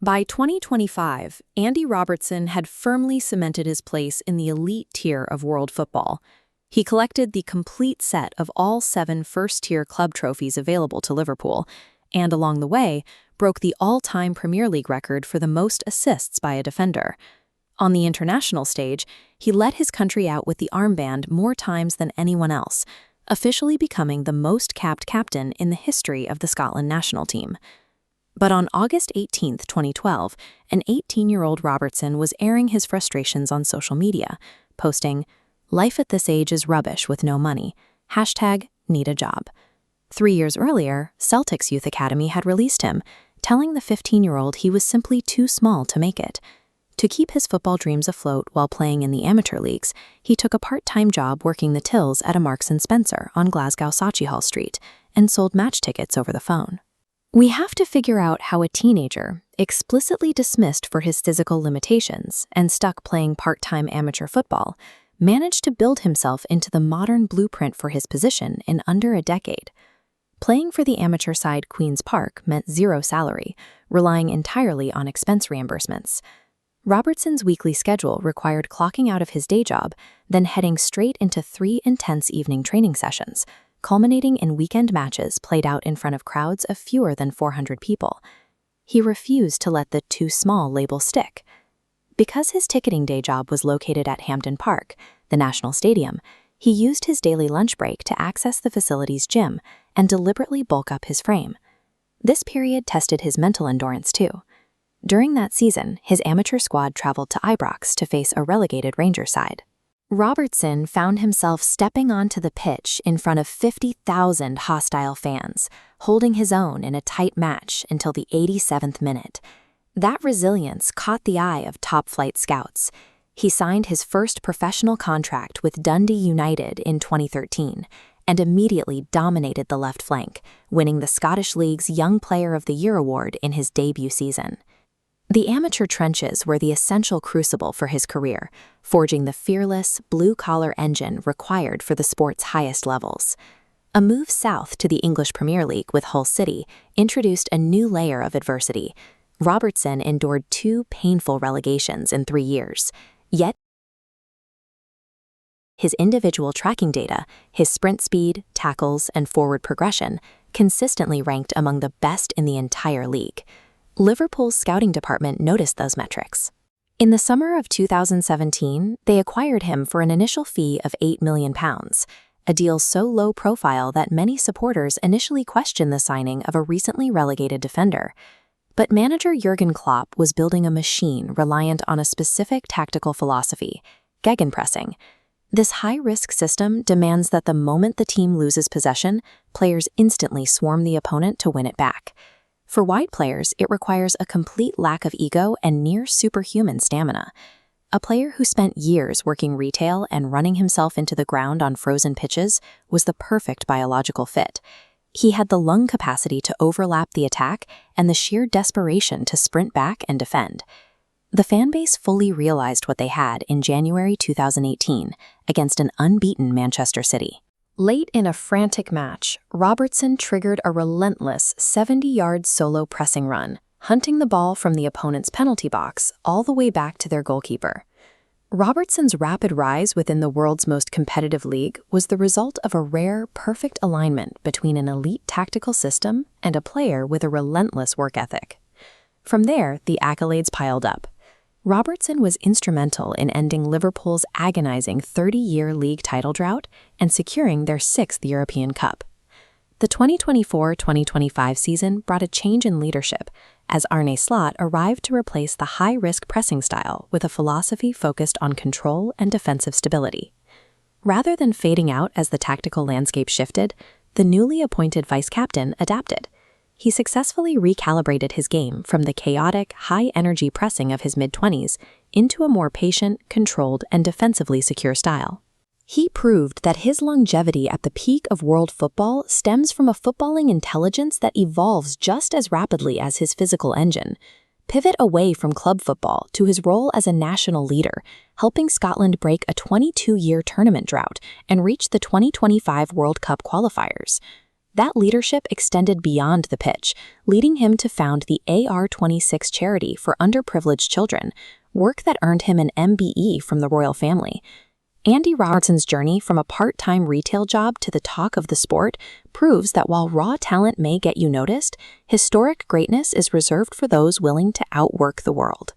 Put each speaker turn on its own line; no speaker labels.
By 2025, Andy Robertson had firmly cemented his place in the elite tier of world football. He collected the complete set of all 7 first-tier club trophies available to Liverpool, and along the way, broke the all-time Premier League record for the most assists by a defender. On the international stage, he let his country out with the armband more times than anyone else, officially becoming the most-capped captain in the history of the Scotland national team. But on August 18, 2012, an 18-year-old Robertson was airing his frustrations on social media, posting, "Life at this age is rubbish with no money. #need a job." 3 years earlier, Celtic's youth academy had released him, telling the 15-year-old he was simply too small to make it. To keep his football dreams afloat while playing in the amateur leagues, he took a part-time job working the tills at a Marks & Spencer on Glasgow Sauchiehall Street and sold match tickets over the phone. We have to figure out how a teenager, explicitly dismissed for his physical limitations and stuck playing part-time amateur football, managed to build himself into the modern blueprint for his position in under a decade. Playing for the amateur side Queen's Park meant zero salary, relying entirely on expense reimbursements. Robertson's weekly schedule required clocking out of his day job, then heading straight into 3 intense evening training sessions, culminating in weekend matches played out in front of crowds of fewer than 400 people. He refused to let the "too small" label stick. Because his ticketing day job was located at Hampden Park, the national stadium, he used his daily lunch break to access the facility's gym and deliberately bulk up his frame. This period tested his mental endurance too. During that season, his amateur squad traveled to Ibrox to face a relegated Rangers side. Robertson found himself stepping onto the pitch in front of 50,000 hostile fans, holding his own in a tight match until the 87th minute. That resilience caught the eye of top-flight scouts. He signed his first professional contract with Dundee United in 2013 and immediately dominated the left flank, winning the Scottish League's Young Player of the Year award in his debut season. The amateur trenches were the essential crucible for his career, forging the fearless, blue-collar engine required for the sport's highest levels. A move south to the English Premier League with Hull City introduced a new layer of adversity. Robertson endured 2 painful relegations in 3 years, yet his individual tracking data, his sprint speed, tackles, and forward progression consistently ranked among the best in the entire league. Liverpool's scouting department noticed those metrics. In the summer of 2017, they acquired him for an initial fee of £8 million, a deal so low profile that many supporters initially questioned the signing of a recently relegated defender. But manager Jurgen Klopp was building a machine reliant on a specific tactical philosophy, gegenpressing. This high-risk system demands that the moment the team loses possession, players instantly swarm the opponent to win it back. For wide players, it requires a complete lack of ego and near-superhuman stamina. A player who spent years working retail and running himself into the ground on frozen pitches was the perfect biological fit. He had the lung capacity to overlap the attack and the sheer desperation to sprint back and defend. The fanbase fully realized what they had in January 2018 against an unbeaten Manchester City. Late in a frantic match, Robertson triggered a relentless 70-yard solo pressing run, hunting the ball from the opponent's penalty box all the way back to their goalkeeper. Robertson's rapid rise within the world's most competitive league was the result of a rare, perfect alignment between an elite tactical system and a player with a relentless work ethic. From there, the accolades piled up. Robertson was instrumental in ending Liverpool's agonizing 30-year league title drought and securing their 6th European Cup. The 2024-2025 season brought a change in leadership, as Arne Slot arrived to replace the high-risk pressing style with a philosophy focused on control and defensive stability. Rather than fading out as the tactical landscape shifted, the newly appointed vice-captain adapted. He successfully recalibrated his game from the chaotic, high-energy pressing of his mid-20s into a more patient, controlled, and defensively secure style. He proved that his longevity at the peak of world football stems from a footballing intelligence that evolves just as rapidly as his physical engine. Pivot away from club football to his role as a national leader, helping Scotland break a 22-year tournament drought and reach the 2025 World Cup qualifiers. That leadership extended beyond the pitch, leading him to found the AR-26 charity for underprivileged children, work that earned him an MBE from the royal family. Andy Robertson's journey from a part-time retail job to the talk of the sport proves that while raw talent may get you noticed, historic greatness is reserved for those willing to outwork the world.